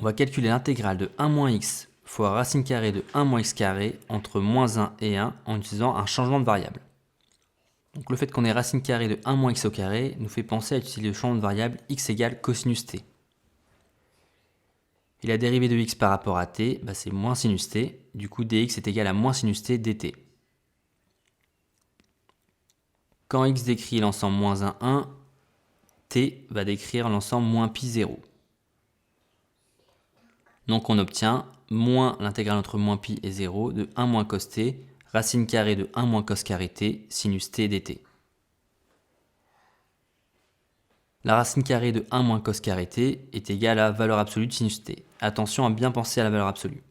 On va calculer l'intégrale de 1 moins x fois racine carrée de 1 moins x carré entre moins 1 et 1 en utilisant un changement de variable. Donc le fait qu'on ait racine carrée de 1 moins x au carré nous fait penser à utiliser le changement de variable x égale cosinus t. Et la dérivée de x par rapport à t, c'est moins sinus t. Du coup, dx est égal à moins sinus t dt. Quand x décrit l'ensemble moins 1, 1, t va décrire l'ensemble moins pi 0. Donc on obtient moins l'intégrale entre moins pi et 0 de 1 moins cos t, racine carrée de 1 moins cos carré t, sinus t dt. La racine carrée de 1 moins cos carré t est égale à valeur absolue de sinus t. Attention à bien penser à la valeur absolue.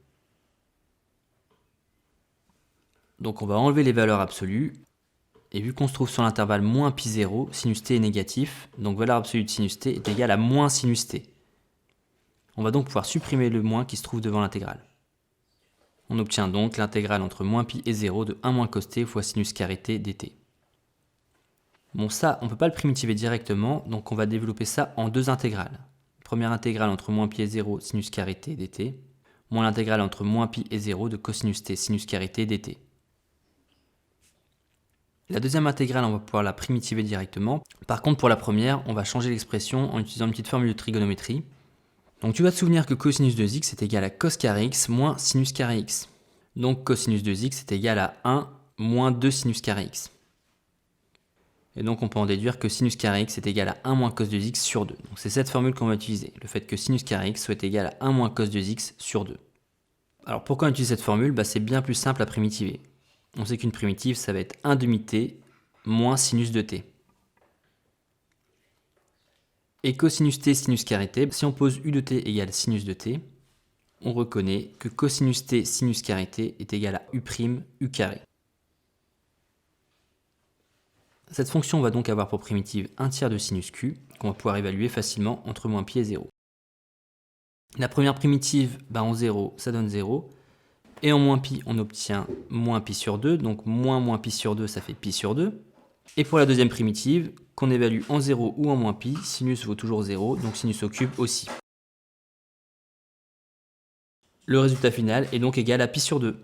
Donc on va enlever les valeurs absolues. Et vu qu'on se trouve sur l'intervalle moins pi 0, sinus t est négatif, donc valeur absolue de sinus t est égale à moins sinus t. On va donc pouvoir supprimer le moins qui se trouve devant l'intégrale. On obtient donc l'intégrale entre moins pi et 0 de 1 moins cos t fois sinus carré t dt. Bon, ça, on ne peut pas le primitiver directement, donc on va développer ça en deux intégrales. Première intégrale entre moins pi et 0 sinus carré t dt, moins l'intégrale entre moins pi et 0 de cosinus t sinus carré t dt. La deuxième intégrale, on va pouvoir la primitiver directement. Par contre, pour la première, on va changer l'expression en utilisant une petite formule de trigonométrie. Donc tu vas te souvenir que cosinus de x est égal à cos carré x moins sinus carré x. Donc cosinus de x est égal à 1 moins 2 sinus carré x. Et donc on peut en déduire que sinus carré x est égal à 1 moins cos de x sur 2. Donc c'est cette formule qu'on va utiliser, le fait que sinus carré x soit égal à 1 moins cos de x sur 2. Alors pourquoi on utilise cette formule? C'est bien plus simple à primitiver. On sait qu'une primitive, ça va être 1 demi t moins sinus de t. Et cosinus t sinus carré t, si on pose u de t égale sinus de t, on reconnaît que cosinus t sinus carré t est égal à u' u carré. Cette fonction va donc avoir pour primitive 1 tiers de sinus q, qu'on va pouvoir évaluer facilement entre moins pi et 0. La première primitive, en 0, ça donne 0. Et en moins pi, on obtient moins pi sur 2, donc moins pi sur 2, ça fait pi sur 2. Et pour la deuxième primitive, qu'on évalue en 0 ou en moins pi, sinus vaut toujours 0, donc sinus au cube aussi. Le résultat final est donc égal à pi sur 2.